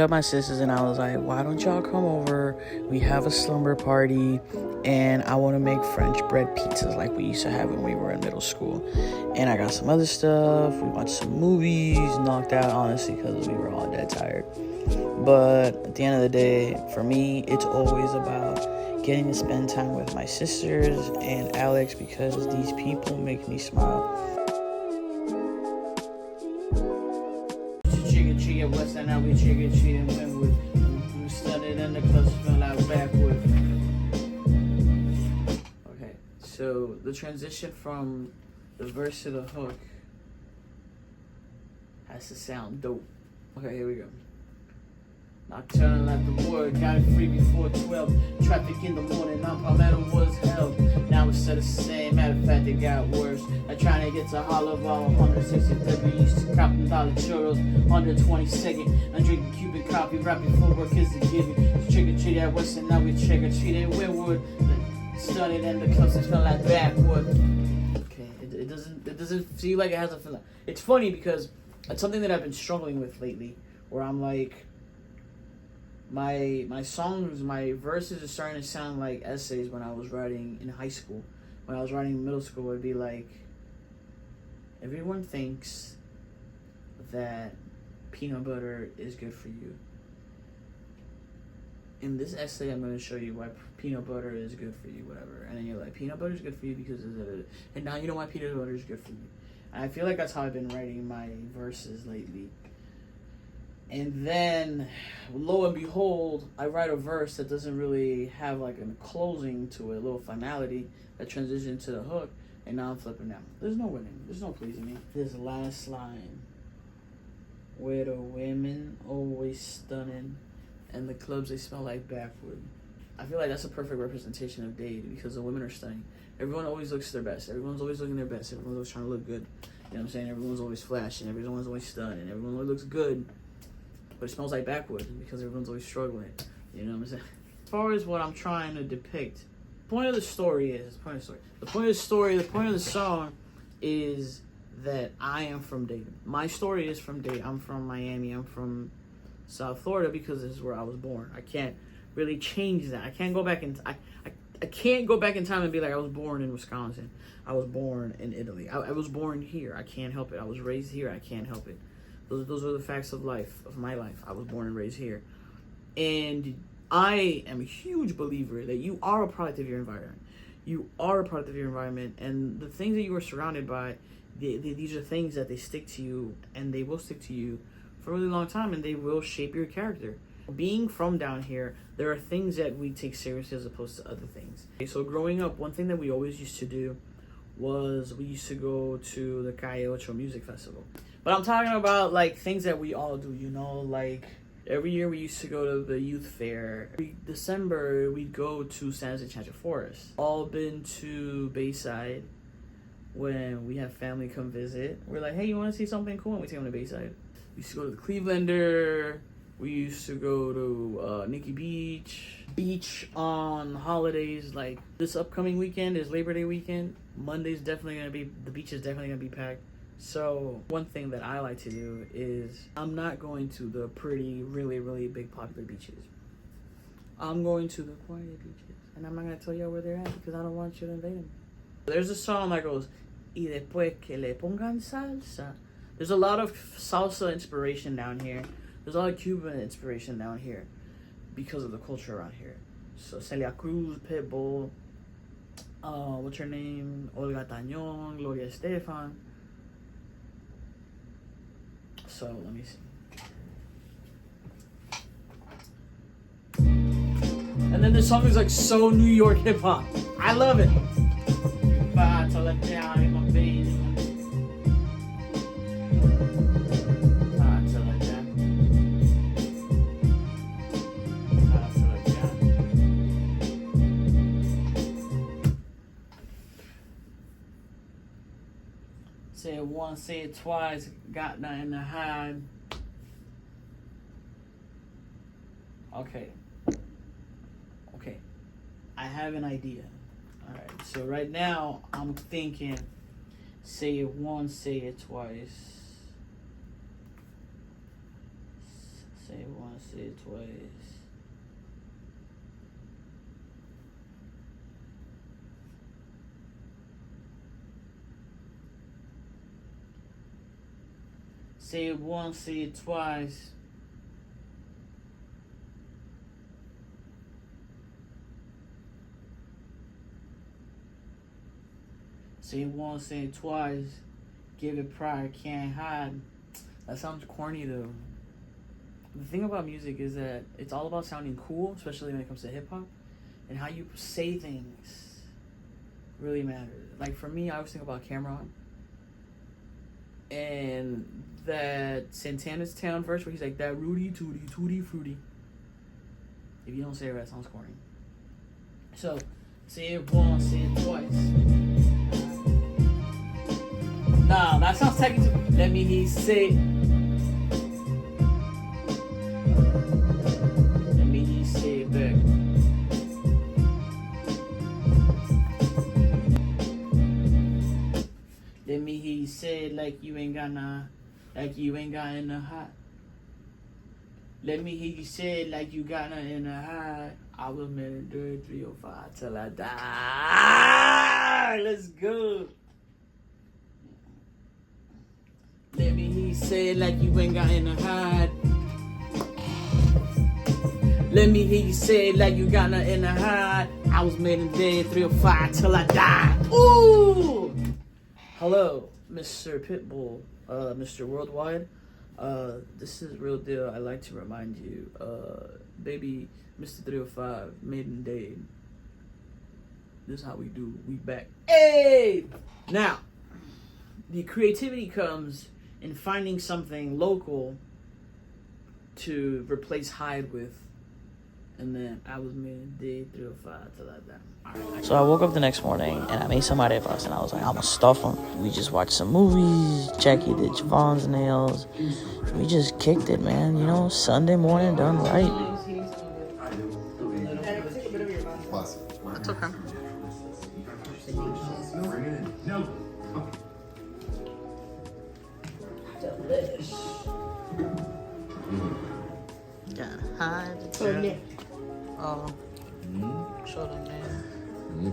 hit up my sisters and I was like, why don't y'all come over? We have a slumber party and I want to make French bread pizzas like we used to have when we were in middle school. And I got some other stuff. We watched some movies, knocked out, honestly, because we were all dead tired. But at the end of the day, for me, it's always about getting to spend time with my sisters and Alex because these people make me smile. West End, now we chicken cheat and Wynwood. We studied in the clubs, fell out backward. Okay, so the transition from the verse to the hook has to sound dope. Okay, here we go. Nocturnal at the word, got it free before 12. Traffic in the morning, non-palmetto was held. Now it's still the same, matter of fact, it got worse. I'm trying to get to Hollow Ball, 163. We used to cop $1 churros, 122nd. I'm drinking Cuban coffee right before work is a giving. Trick or treat at Western, now we trick or treat in Wynwood. Studied in the clubs, smell like backwood. Okay, it doesn't feel like it has a feel. It's funny because it's something that I've been struggling with lately, where I'm like, my songs, my verses are starting to sound like essays when I was writing in high school. When I was writing in middle school, it'd be like, everyone thinks that peanut butter is good for you. In this essay, I'm going to show you why peanut butter is good for you, whatever. And then you're like, peanut butter is good for you because of it. And now you know why peanut butter is good for you. And I feel like that's how I've been writing my verses lately. And then, lo and behold, I write a verse that doesn't really have like a closing to it, a little finality that transitions to the hook, and now I'm flipping down. There's no winning. There's no pleasing me. This last line, where the women always stunning, and the clubs they smell like backwood. I feel like that's a perfect representation of DADE because the women are stunning. Everyone always looks their best. Everyone's always looking their best. Everyone's always trying to look good. You know what I'm saying? Everyone's always flashing. Everyone's always stunning. Everyone always looks good. But it smells like backwood because everyone's always struggling. You know what I'm saying? As far as what I'm trying to depict, the point of the song is that I am from Dade. My story is from Dade. I'm from Miami. I'm from South Florida because this is where I was born. I can't really change that. I can't go back in. I can't go back in time and be like I was born in Wisconsin. I was born in Italy. I was born here. I can't help it. I was raised here. I can't help it. Those are the facts of life, of my life. I was born and raised here. And I am a huge believer that you are a product of your environment. You are a product of your environment. And the things that you are surrounded by, these are things that they stick to you. And they will stick to you for a really long time. And they will shape your character. Being from down here, there are things that we take seriously as opposed to other things. Okay, so growing up, one thing that we always used to do was we used to go to the Calle Ocho Music Festival. But I'm talking about like things that we all do, you know, like every year we used to go to the youth fair. December, we'd go to San Enchanted Forest. All been to Bayside when we have family come visit. We're like, hey, you want to see something cool? And we take them to Bayside. We used to go to the Clevelander. We used to go to Nikki Beach on holidays. Like this upcoming weekend is Labor Day weekend. Monday's definitely going to be, the beach is definitely going to be packed. So one thing that I like to do is I'm not going to the pretty, really, really big popular beaches. I'm going to the quiet beaches. And I'm not going to tell you where they're at because I don't want you to invade them. There's a song that goes, y después que le pongan salsa. There's a lot of salsa inspiration down here. There's a lot of Cuban inspiration down here because of the culture around here. So Celia Cruz, Pitbull, what's her name? Olga Tañón, Gloria Estefan. So let me see. And then the song is like so New York hip hop. I love it. Say it once, say it twice, got nothing to hide. Okay. I have an idea. Alright, so right now I'm thinking say it once, say it twice. Say it once, say it twice. Say it once, say it twice. Say it once, say it twice. Give it pride, can't hide. That sounds corny though. The thing about music is that it's all about sounding cool, especially when it comes to hip hop, and how you say things really matters. Like for me, I always think about Cameron and that Santana's Town verse where he's like, that Rudy Tooty Tooty Fruity. If you don't say it right, it sounds corny. So say it once, say it twice. Nah, that sounds technical. Let me hear you say it. Let me hear you say it back. Let me hear you say it like you ain't got nah, like you ain't got in the hot. Let me hear you say it like you got nothing in the hot. I was meant to do it 305 till I die. Let's go. Let me hear you say it like you ain't got in the hide. Let me hear you say it like you got nothing in the hide. I was made in day 305 till I die. Ooh! Hello, Mr. Pitbull, Mr. Worldwide. This is real deal. I like to remind you, baby, Mr. 305, made in day. This is how we do. We back. Hey! Now, the creativity comes in finding something local to replace Hyde with, and then I was made in day 305 till I died. So I woke up the next morning and I made some arepas and I was like, I'm gonna stuff them. We just watched some movies. Jackie did Javon's nails. We just kicked it, man. You know, Sunday morning done right. That's okay. No. Delish. Got hide. Oh. Show them, man. The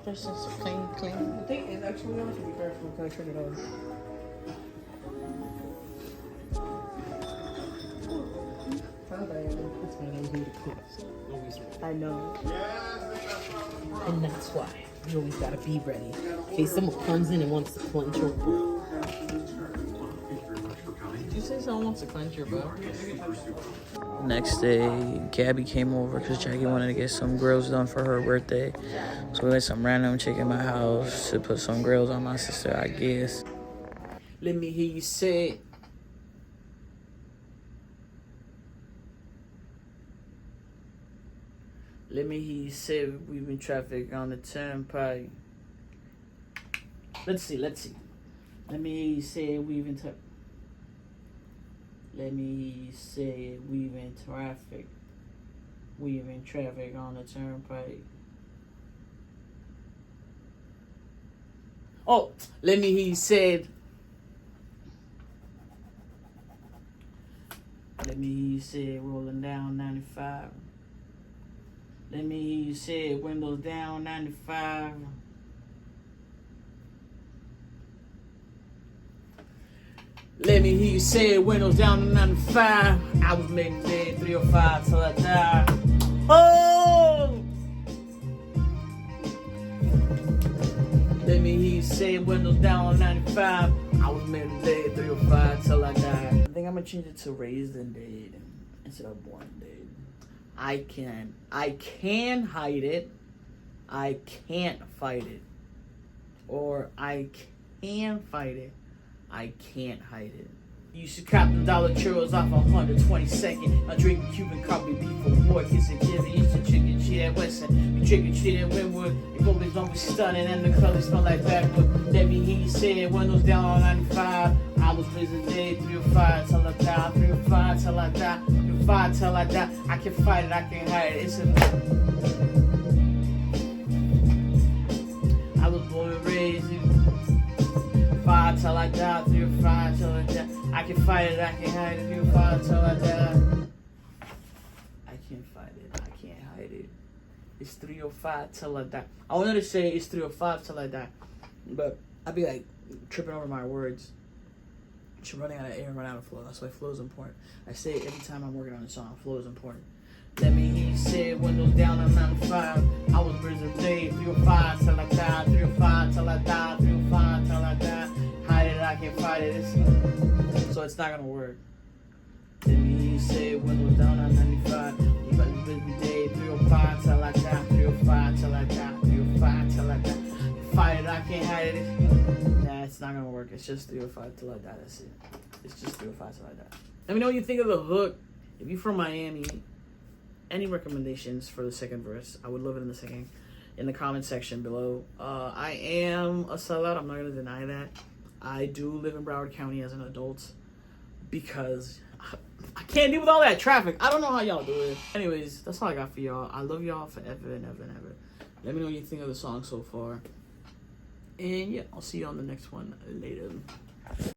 person's so clean. I think it's actually on to be careful. Can I turn it on? It's one of those new clips. I know. And that's why you always gotta be ready. In case someone comes in and wants to clench your butt. Did you say someone wants to clench your butt? Next day, Gabby came over because Jackie wanted to get some grills done for her birthday. So we let some random chick in my house to put some grills on my sister, I guess. Let me hear you say it. Let me hear you say it. We've been traffic on the turnpike. Let's see. Let me hear you say it. We've been Let me hear you say it. We've in traffic. We've in traffic on the turnpike. Oh, let me hear you say it. Let me hear you say it. Rolling down 95. Let me hear you say it. Windows down 95. Let me hear you say it. Windows down to 95. I was making day 305 till I die. Oh! Let me hear you say it. Windows down on 95. I was making day 305 till I die. I think I'm gonna change it to raised and dead instead of born and dead. I can hide it. I can't fight it. Or I can fight it. I can't hide it. You should cop the dollar churros off 122nd. I'm drinking Cuban coffee beef for war. Kissing kids and eating chicken shit at Weston. You drinking shit at Winwood. Your boys don't be stunning and the colors smell like backwood. Let me hear you say it. Windows down on 95. I was raising day 305 till I die. 305 till I die. 305 till I die. I can fight it. I can hide it. It's a... I was born and raised. 5 till I die, 3 or 5 till I die. I can fight it, I can hide it, 305 till I die. I can't fight it, I can't hide it. It's 305 till I die. I wanted to say it's 305 till I die, but I'd be like tripping over my words. Just running out of air, run out of flow. That's why flow is important. I say it every time I'm working on a song. Flow is important. Let me hear you say windows down on 95. I was prison day, 305 till I die, 305 till I die, 305 till I die. Hide it, I can't fight it. So it's not gonna work. Let me hear you say windows down on 95. You got the prison day, 305 till I die, 305 till I die, 305 till I die. Fight it, I can't hide it. Nah, it's not gonna work. It's just 305 till I die. That's it. It's just 305 till I die. Let me know what you think of the hook. If you're from Miami, any recommendations for the second verse? I would love it in the comment section below. I am a sellout. I'm not gonna deny that. I do live in Broward County as an adult because I can't deal with all that traffic. I don't know how y'all do it. Anyways, that's all I got for y'all. I love y'all forever and ever and ever. Let me know what you think of the song so far. And yeah, I'll see you on the next one later.